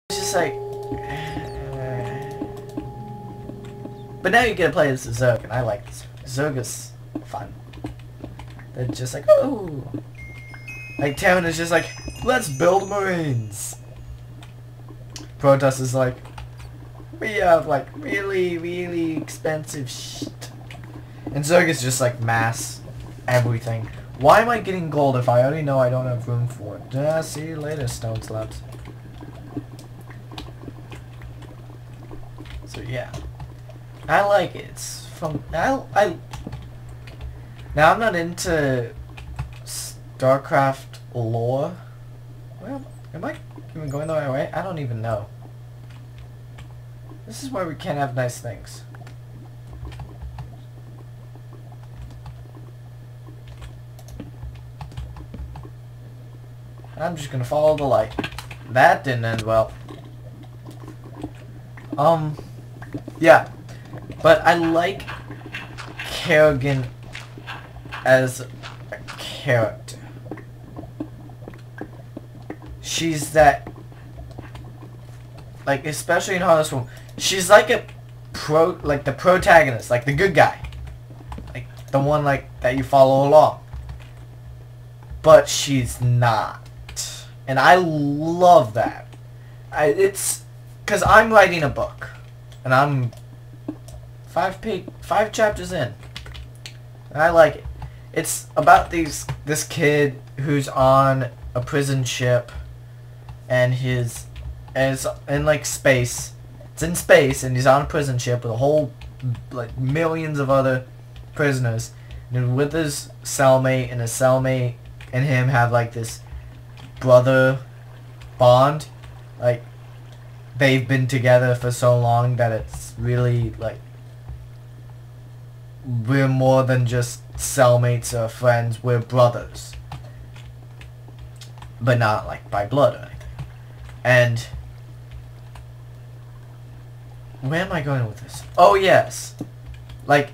It's just like... But now you get to play as Zerg, and I like this. Zerg is fun. They're just like, oh. Like, Terran is just like, let's build Marines. Protoss is like, we have like really, really expensive shit. And Zerg is just like mass everything. Why am I getting gold if I already know I don't have room for it? See you later, stone slabs. So yeah. I like it. It's from now I'm not into StarCraft lore. Well, am I even going the right way? I don't even know. This is why we can't have nice things. I'm just gonna follow the light. That didn't end well. Yeah. But I like Kerrigan as a character. She's that, like, especially in Heartless World, she's like the protagonist, like the good guy. Like, the one, like, that you follow along. But she's not. And I love that. It's, because I'm writing a book. And I'm 5 chapters in. And I like it. It's about this kid who's on a prison ship, and is in like space. It's in space, and he's on a prison ship with a whole like millions of other prisoners. And with his cellmate, and his cellmate and him have like this brother bond. Like, they've been together for so long that it's really like, we're more than just cellmates or friends, we're brothers. But not like by blood or anything. And where am I going with this? Oh yes. Like,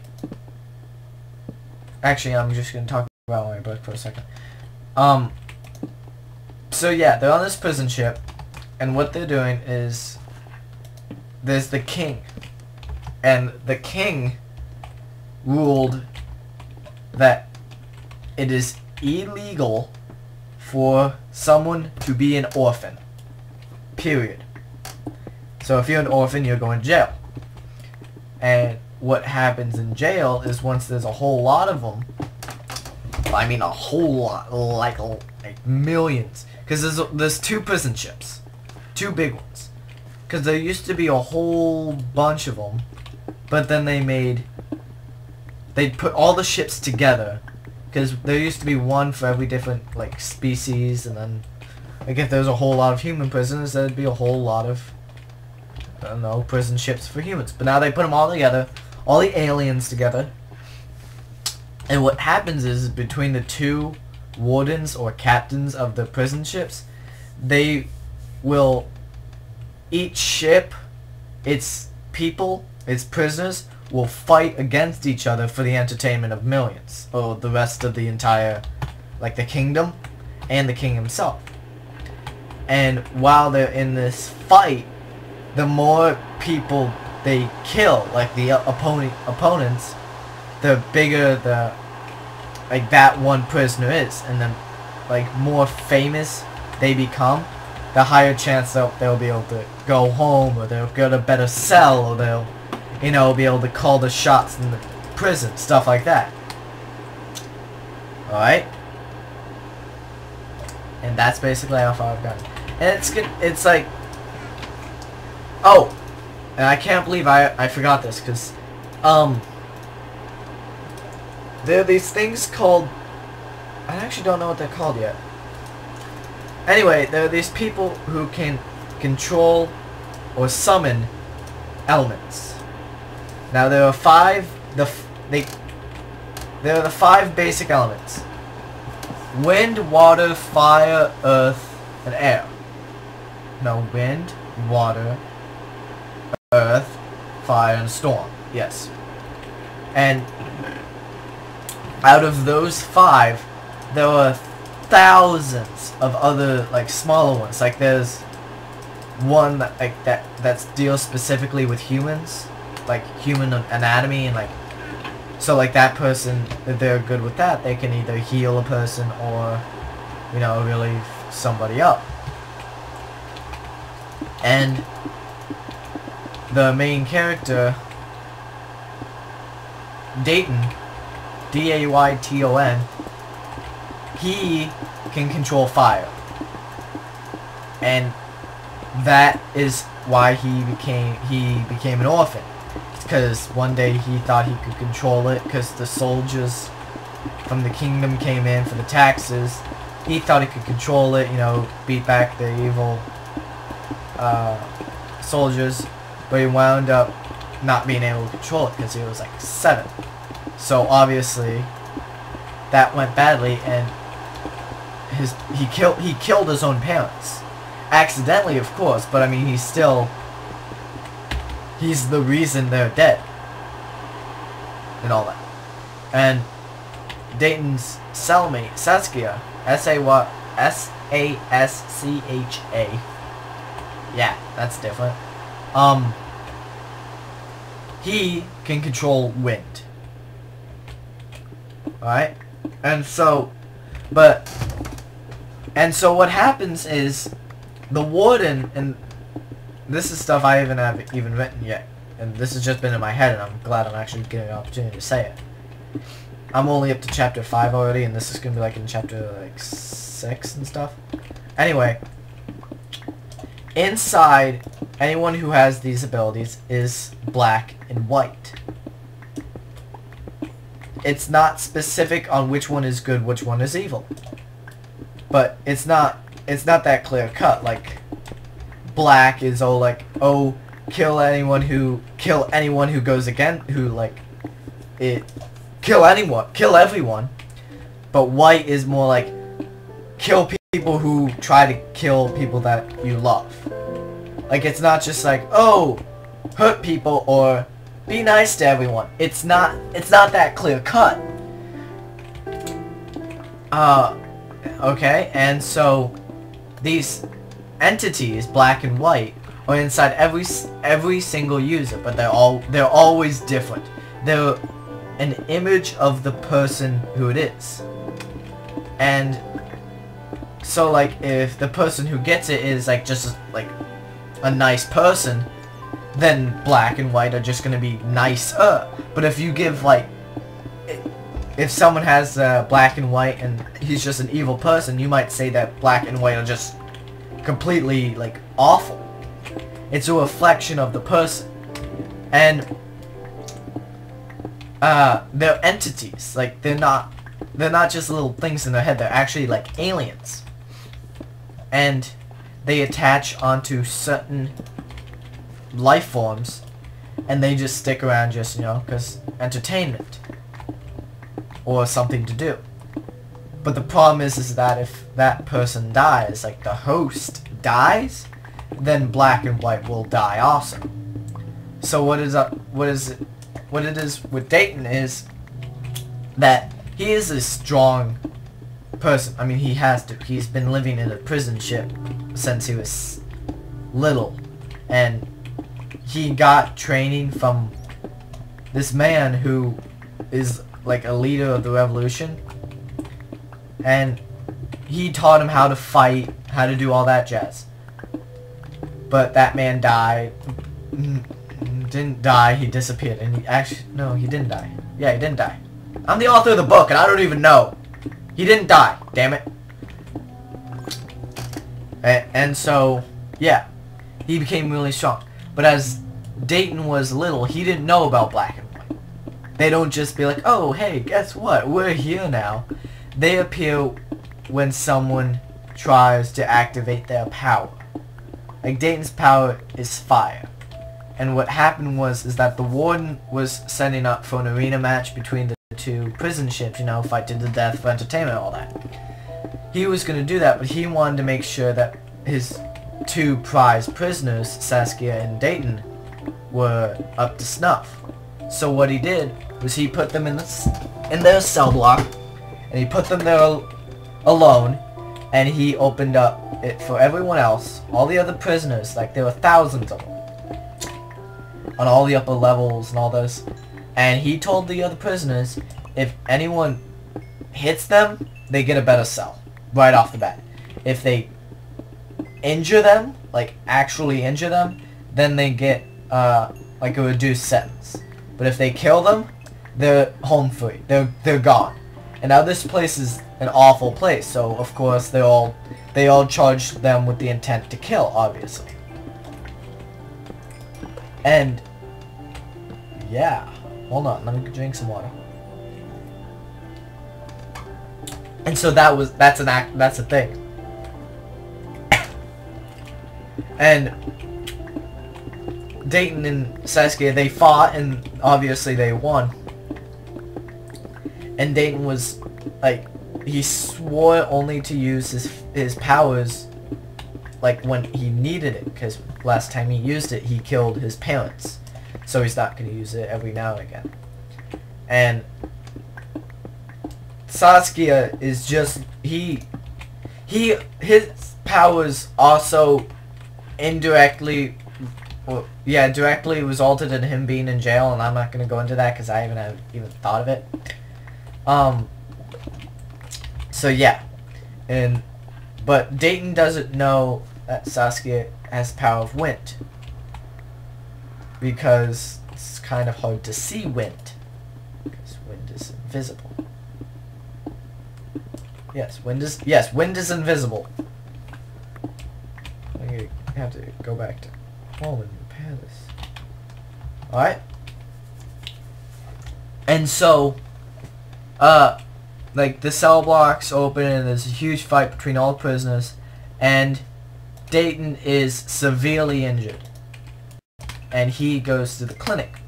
actually I'm just gonna talk about my book for a second. So yeah, they're on this prison ship, and what they're doing is, there's the king, and the king ruled that it is illegal for someone to be an orphan. Period. So if you're an orphan, you're going to jail. And what happens in jail is, once there's a whole lot of them, I mean a whole lot, like millions, because there's 2 prison ships, 2 big ones, because there used to be a whole bunch of them, but then they'd put all the ships together, because there used to be one for every different like species, and then like if there's a whole lot of human prisoners, there'd be a whole lot of, I don't know, prison ships for humans. But now they put them all together, all the aliens together, and what happens is, between the 2 wardens or captains of the prison ships, they will, each ship, its people, its prisoners, will fight against each other for the entertainment of millions, or the rest of the entire, like, the kingdom, and the king himself. And while they're in this fight, the more people they kill, like the opponents, the bigger the, like, that one prisoner is, and then, like, more famous they become, the higher chance they'll be able to go home, or they'll get a better cell, or they'll, you know, be able to call the shots in the prison, stuff like that. Alright? And that's basically how far I've gotten. And it's good, it's like, oh, and I can't believe I forgot this, because, there are these things called, I actually don't know what they're called yet. Anyway, there are these people who can control or summon elements. Now there are 5, there are the 5 basic elements: wind, water, fire, earth, and air. No, wind, water, earth, fire, and storm. Yes. And out of those 5, there are thousands of other, like, smaller ones. Like, there's one that that deals specifically with humans, like human anatomy, and like, so like that person, if they're good with that, they can either heal a person or, you know, relieve somebody up. And the main character, Dayton, Dayton, he can control fire. And that is why he became an orphan. Because one day he thought he could control it because the soldiers from the kingdom came in for the taxes. He thought he could control it, you know, beat back the evil soldiers, but he wound up not being able to control it because he was like 7. So obviously that went badly, and he killed his own parents. Accidentally, of course, but I mean, he's the reason they're dead and all that. And Dayton's cellmate, Saskia, S-A-S-C-H-A. Yeah, that's different. He can control wind. Alright? And so what happens is the warden, and this is stuff I haven't even written yet, and this has just been in my head, and I'm glad I'm actually getting an opportunity to say it. I'm only up to chapter 5 already, and this is gonna be like in chapter like 6 and stuff. Anyway, inside, anyone who has these abilities is black and white. It's not specific on which one is good, which one is evil. But it's not that clear cut. Like, black is all like, oh, kill anyone who goes against, who like it, kill everyone. But white is more like, kill people who try to kill people that you love. Like, it's not just like, oh, hurt people or be nice to everyone. It's not that clear cut. Okay, and so these entities, black and white, are inside every single user, but they're always different. They're an image of the person who it is. And so like, if the person who gets it is like just like a nice person, then black and white are just gonna be nicer. But if you give like, if someone has black and white and he's just an evil person, you might say that black and white are just completely like awful. It's a reflection of the person. And they're entities. Like, they're not just little things in their head. They're actually like aliens. And they attach onto certain life forms, and they just stick around just, you know, because entertainment or something to do. But the problem is that if that person dies, like the host dies, then black and white will die also. So what it is with Dayton is that he is a strong person. I mean, he's been living in a prison ship since he was little, and he got training from this man who is like a leader of the revolution, and he taught him how to fight, how to do all that jazz. But that man died. Didn't die, he disappeared. And he actually, no, he didn't die. Yeah, he didn't die. I'm the author of the book and I don't even know. He didn't die, damn it. And so, yeah, he became really strong. But as Dayton was little, he didn't know about black and white. They don't just be like, oh, hey, guess what? We're here now. They appear when someone tries to activate their power. Like, Dayton's power is fire. And what happened is that the warden was setting up for an arena match between the two prison ships, you know, fight to the death for entertainment and all that. He was going to do that, but he wanted to make sure that his two prized prisoners, Saskia and Dayton, were up to snuff. So what he did was he put them in their cell block, and he put them there alone, and he opened up for everyone else, all the other prisoners, like there were thousands of them on all the upper levels and all this, and he told the other prisoners if anyone hits them, they get a better cell right off the bat. If they injure them, like actually injure them, then they get like a reduced sentence. But if they kill them, they're home free. They're gone. And now this place is an awful place, so of course they all charged them with the intent to kill, obviously. And yeah, hold on, let me drink some water. And so that's a thing. And Dayton and Saskia, they fought, and obviously they won. And Dayton was like, he swore only to use his powers like when he needed it, because last time he used it he killed his parents, so he's not going to use it every now and again. And Saskia is just his powers also indirectly, well, yeah, directly resulted in him being in jail, and I'm not going to go into that because I haven't even thought of it. So yeah, but Dayton doesn't know that Saskia has the power of wind, because it's kind of hard to see wind, because wind is invisible. Yes, wind is invisible. I have to go back to home and repair this. Alright? And so, like, the cell blocks open and there's a huge fight between all prisoners, and Dayton is severely injured. And he goes to the clinic,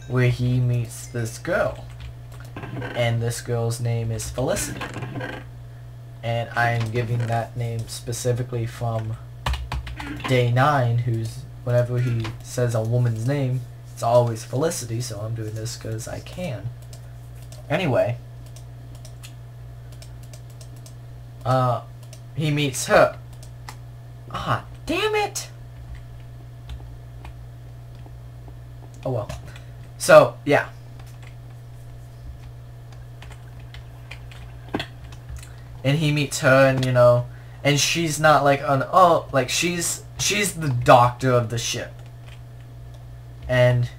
where he meets this girl. And this girl's name is Felicity. And I am giving that name specifically from Day 9, who's, whenever he says a woman's name, it's always Felicity, so I'm doing this because I can. Anyway, he meets her. Ah, damn it! Oh well. So, yeah. And he meets her, and, you know, and she's not like like she's the doctor of the ship. And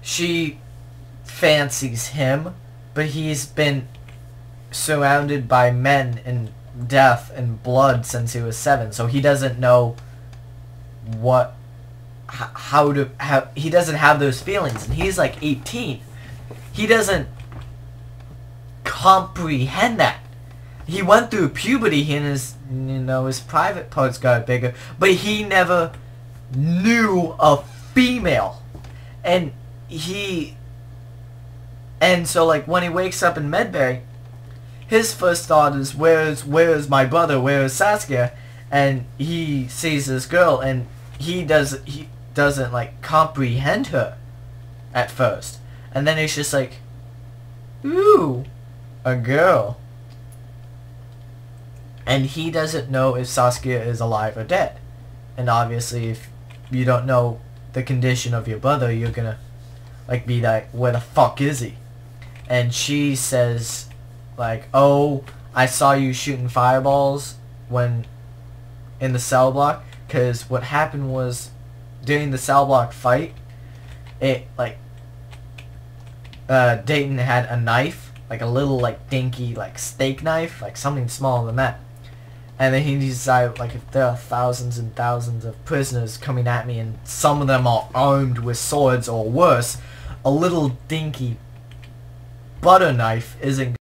she fancies him, but he's been surrounded by men and death and blood since he was 7, so he doesn't know he doesn't have those feelings, and he's like 18. He doesn't comprehend that. He went through puberty and his private parts got bigger, but he never knew a female. And so like when he wakes up in Medbay, his first thought is, where is my brother, where is Saskia? And he sees this girl, and he doesn't like comprehend her at first, and then he's just like, ooh, a girl. And he doesn't know if Saskia is alive or dead. And obviously if you don't know the condition of your brother, you're gonna like be like, where the fuck is he? And she says like, oh, I saw you shooting fireballs when in the cell block, because what happened was during the cell block fight, it like Dayton had a knife, like a little like dinky like steak knife, like something smaller than that. And then he decided, like, if there are thousands and thousands of prisoners coming at me and some of them are armed with swords or worse, a little dinky butter knife isn't